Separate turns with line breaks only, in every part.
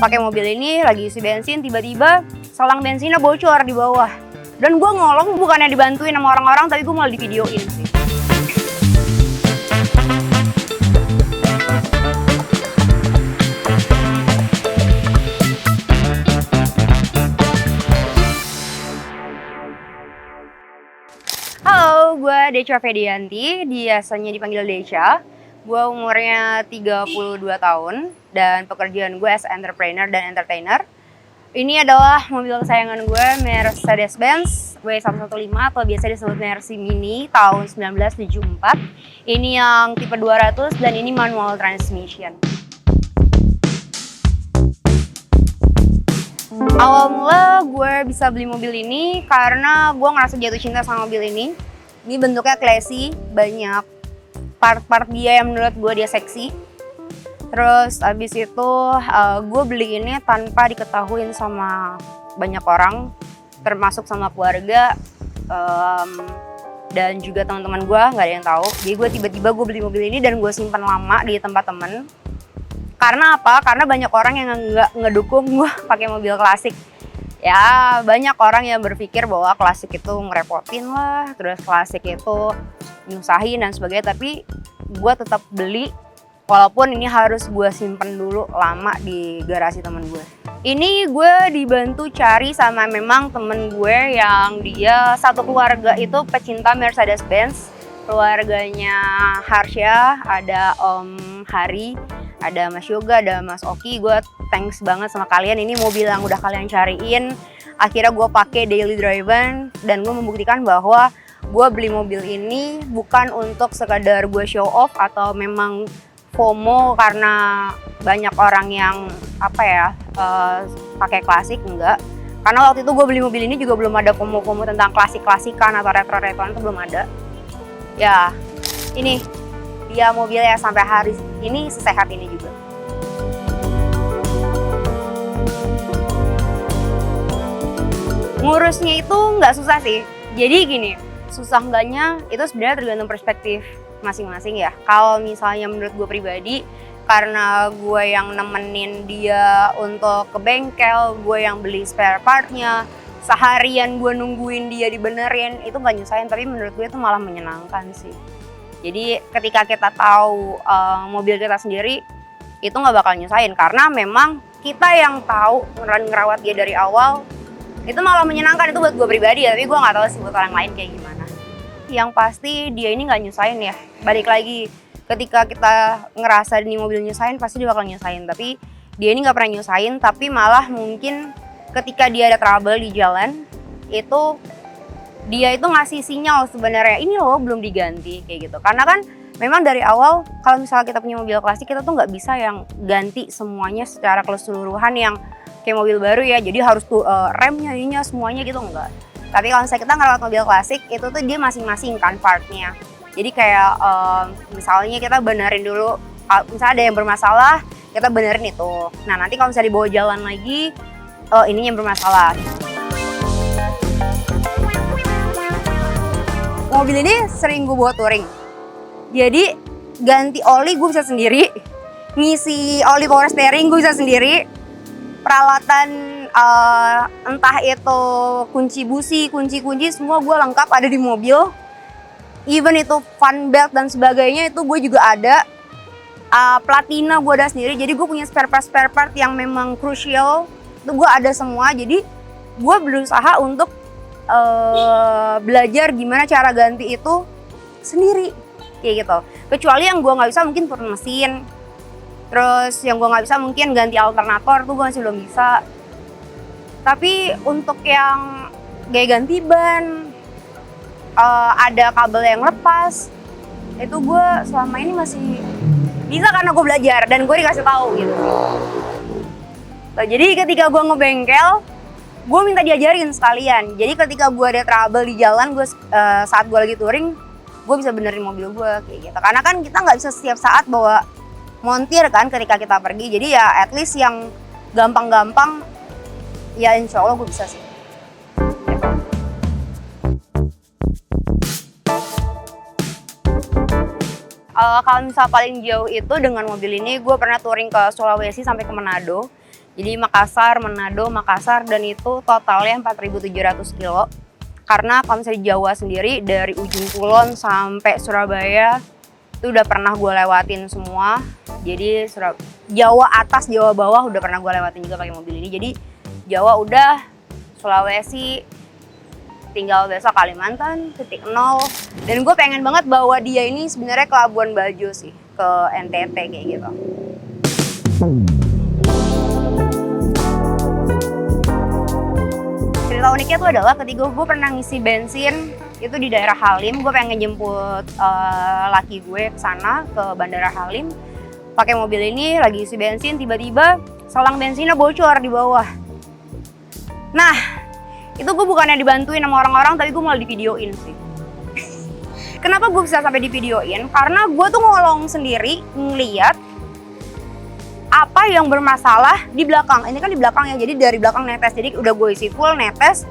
pakai mobil ini, lagi isi bensin, tiba-tiba selang bensinnya bocor di bawah. Dan gue ngolong bukannya dibantuin sama orang-orang, tapi gue malah divideoin sih. Halo, gue Decha Fedianti, biasanya dipanggil Decha. Gue umurnya 32 tahun dan pekerjaan gue as entrepreneur dan entertainer. Ini adalah mobil kesayangan gue, Mercedes-Benz W115 atau biasa disebut Mercy Mini tahun 1974. Ini yang tipe 200 dan ini manual transmission. Awal mula gue bisa beli mobil ini karena gue ngerasa jatuh cinta sama mobil ini. Ini bentuknya classy, banyak part-part dia yang menurut gue dia seksi. Terus abis itu gue beli ini tanpa diketahuin sama banyak orang, termasuk sama keluarga dan juga teman-teman gue, nggak ada yang tahu. Jadi gue tiba-tiba gue beli mobil ini dan gue simpan lama di tempat temen. Karena apa? Karena banyak orang yang nggak ngedukung gue pakai mobil klasik. Ya banyak orang yang berpikir bahwa klasik itu ngerepotin lah, terus klasik itu nyusahin dan sebagainya. Tapi gue tetap beli, walaupun ini harus gue simpen dulu lama di garasi temen gue. Ini gue dibantu cari sama memang temen gue yang dia satu keluarga itu pecinta Mercedes-Benz. Keluarganya Harsha, ada Om Hari, ada Mas Yoga, ada Mas Oki. Gue thanks banget sama kalian, ini mobil yang udah kalian cariin. Akhirnya gue pakai daily driven dan gue membuktikan bahwa gue beli mobil ini bukan untuk sekadar gue show off atau memang FOMO karena banyak orang yang pakai klasik, enggak. Karena waktu itu gue beli mobil ini juga belum ada FOMO-FOMO tentang klasik-klasikan atau retro-retroan, itu belum ada. Ya, ini dia mobilnya sampai hari ini sesehat ini juga. Ngurusnya itu nggak susah sih. Jadi gini, susah enggaknya itu sebenarnya tergantung perspektif masing-masing ya. Kalau misalnya menurut gue pribadi, karena gue yang nemenin dia untuk ke bengkel, gue yang beli spare partnya, seharian gue nungguin dia dibenerin, itu nggak nyusahin, tapi menurut gue itu malah menyenangkan sih. Jadi ketika kita tahu mobil kita sendiri, itu nggak bakal nyusahin karena memang kita yang tahu ngerawat dia dari awal, itu malah menyenangkan. Itu buat gue pribadi ya, tapi gue nggak tahu sih buat orang lain kayak gimana. Yang pasti dia ini nggak nyusahin ya. Balik lagi, ketika kita ngerasa ini mobil nyusahin, pasti dia bakal nyusahin. Tapi dia ini nggak pernah nyusahin, tapi malah mungkin ketika dia ada trouble di jalan, itu dia itu ngasih sinyal sebenarnya, ini loh belum diganti kayak gitu. Karena kan memang dari awal kalau misalnya kita punya mobil klasik, kita tuh nggak bisa yang ganti semuanya secara keseluruhan yang kayak mobil baru ya. Jadi harus tuh remnya, ininya semuanya gitu, enggak. Tapi kalau misalnya kita ngerawat mobil klasik, itu tuh dia masing-masing kan partnya. Jadi kayak misalnya kita benerin dulu, misalnya ada yang bermasalah, kita benerin itu. Nah nanti kalau misalnya dibawa jalan lagi, ininya yang bermasalah. Mobil ini sering gue bawa touring. Jadi ganti oli gue bisa sendiri, ngisi oli power steering gue bisa sendiri, peralatan entah itu kunci busi, kunci-kunci semua gue lengkap ada di mobil. Even itu fan belt dan sebagainya itu gue juga ada. Platina gue ada sendiri, jadi gue punya spare part yang memang crucial. Itu gue ada semua, jadi gue berusaha untuk belajar gimana cara ganti itu sendiri kayak gitu. Kecuali yang gue nggak bisa mungkin purna mesin, terus yang gue nggak bisa mungkin ganti alternator tuh gue masih belum bisa. Tapi untuk yang kayak ganti ban, ada kabel yang lepas, itu gue selama ini masih bisa karena gue belajar dan gue dikasih tahu gitu. Jadi ketika gue ngebengkel, gue minta diajarin sekalian. Jadi ketika gue ada trouble di jalan, saat gue lagi touring, gue bisa benerin mobil gue kayak gitu. Karena kan kita nggak bisa setiap saat bawa montir kan ketika kita pergi. Jadi ya at least yang gampang-gampang, ya insya Allah gue bisa sih. Gitu. Kalau misal paling jauh itu dengan mobil ini, gue pernah touring ke Sulawesi sampai ke Manado. Jadi Makassar, Manado, Makassar, dan itu totalnya 4.700 kilo. Karena kalau misalnya di Jawa sendiri, dari ujung Kulon sampai Surabaya, itu udah pernah gue lewatin semua. Jadi Jawa atas, Jawa bawah udah pernah gue lewatin juga pakai mobil ini. Jadi Jawa udah, Sulawesi, tinggal besok Kalimantan, titik nol. Dan gue pengen banget bawa dia ini sebenarnya ke Labuan Bajo sih, ke NTT kayak gitu. Cerita uniknya tuh adalah ketika gue pernah ngisi bensin itu di daerah Halim, gue pengen jemput laki gue ke sana ke Bandara Halim pakai mobil ini, lagi isi bensin, tiba-tiba selang bensinnya bocor di bawah. Nah, itu gue bukannya dibantuin sama orang-orang, tapi gue malah divideoin sih. Kenapa gue bisa sampai divideoin? Karena gue tuh ngolong sendiri ngeliat apa yang bermasalah di belakang. Ini kan di belakang ya, jadi dari belakang netes. Jadi udah gue isi full netes.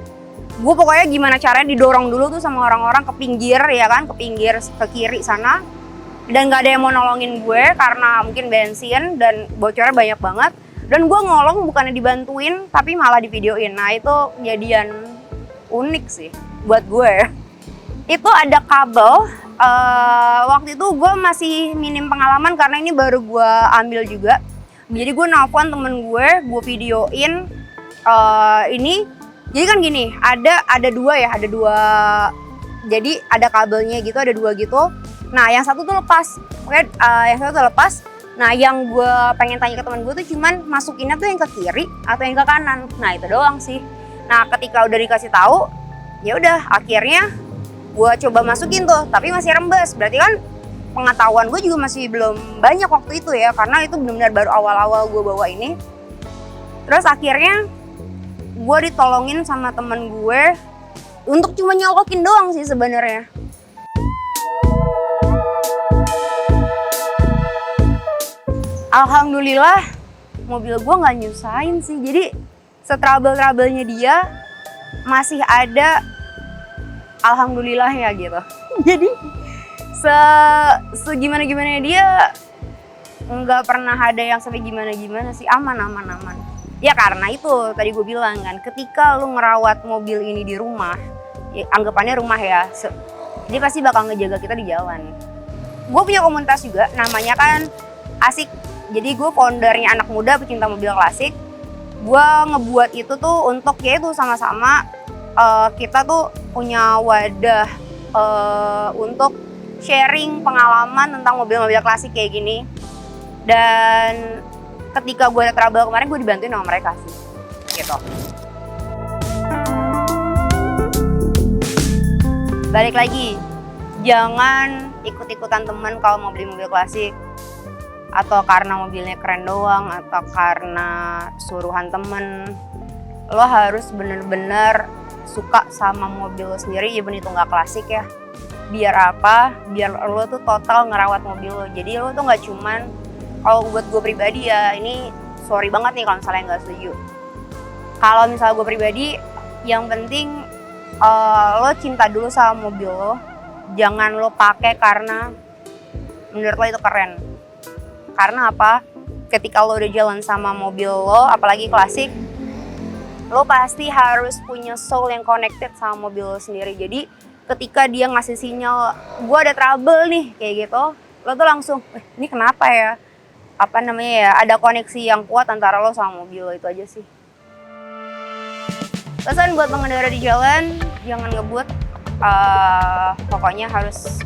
Gue pokoknya gimana caranya didorong dulu tuh sama orang-orang ke pinggir ya kan, ke pinggir ke kiri sana. Dan gak ada yang mau nolongin gue karena mungkin bensin dan bocornya banyak banget. Dan gue ngolong bukannya dibantuin, tapi malah divideoin. Nah itu kejadian unik sih buat gue. Itu ada kabel. Waktu itu gue masih minim pengalaman karena ini baru gue ambil juga. Jadi gue nelfon temen gue videoin ini. Jadi kan gini, ada dua ya, ada dua. Jadi ada kabelnya gitu, ada dua gitu. Nah yang satu tuh lepas, oke, yang satu tuh lepas. Nah yang gue pengen tanya ke temen gue tuh cuman masukinnya tuh yang ke kiri atau yang ke kanan. Nah itu doang sih. Nah ketika udah dikasih tahu, ya udah akhirnya gue coba masukin tuh, tapi masih rembes. Berarti kan pengetahuan gue juga masih belum banyak waktu itu ya, karena itu benar-benar baru awal-awal gue bawa ini. Terus akhirnya gue ditolongin sama temen gue untuk cuma nyolokin doang sih sebenarnya. Alhamdulillah mobil gue nggak nyusahin sih, jadi setrouble-troublenya dia masih ada, alhamdulillah ya gitu. Jadi segimana-gimana dia nggak pernah ada yang sampai gimana-gimana sih, aman. Ya karena itu tadi gue bilang kan, ketika lu ngerawat mobil ini di rumah, ya anggapannya rumah ya, dia pasti bakal ngejaga kita di jalan. Gue punya komunitas juga, namanya kan Asik. Jadi gue foundernya anak muda pecinta mobil klasik. Gue ngebuat itu tuh untuk ya itu sama-sama kita tuh punya wadah untuk sharing pengalaman tentang mobil-mobil klasik kayak gini. Dan ketika gue ada trouble kemarin, gue dibantuin sama mereka sih, gitu. Balik lagi, jangan ikut-ikutan temen kalau mau beli mobil klasik. Atau karena mobilnya keren doang, atau karena suruhan temen. Lo harus bener-bener suka sama mobil lo sendiri, even itu nggak klasik ya. Biar apa? Biar lo tuh total ngerawat mobil lo. Jadi lo tuh nggak cuman, kalau buat gue pribadi ya, ini sorry banget nih kalau misalnya nggak setuju. Kalau misalnya gue pribadi, yang penting lo cinta dulu sama mobil lo. Jangan lo pakai karena menurut lo itu keren. Karena apa? Ketika lo udah jalan sama mobil lo, apalagi klasik, lo pasti harus punya soul yang connected sama mobil lo sendiri. Jadi ketika dia ngasih sinyal, gue ada trouble nih, kayak gitu, lo tuh langsung, ini kenapa ya? Apa namanya ya, ada koneksi yang kuat antara lo sama mobil lo, itu aja sih. Pesan buat pengendara di jalan, jangan ngebut, pokoknya harus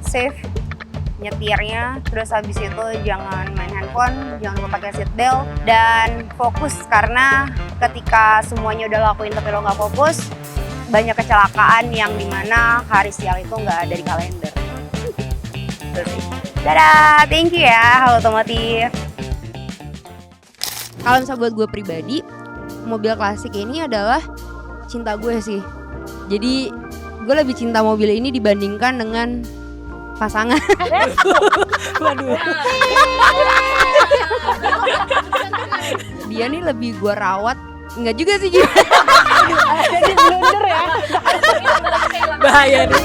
safe nyetirnya, terus habis itu jangan main handphone, jangan lupa pakai seat belt, dan fokus, karena ketika semuanya udah lakuin tapi lo nggak fokus, banyak kecelakaan yang dimana hari sial itu nggak ada di kalender. Dadah, thank you ya Halo Otomotif. Kalau misalnya buat gue pribadi, mobil klasik ini adalah cinta gue sih. Jadi gue lebih cinta mobil ini dibandingkan dengan pasangan. Waduh. Dia nih lebih gue rawat. Enggak juga sih. Jadi blunder ya. Bahaya nih.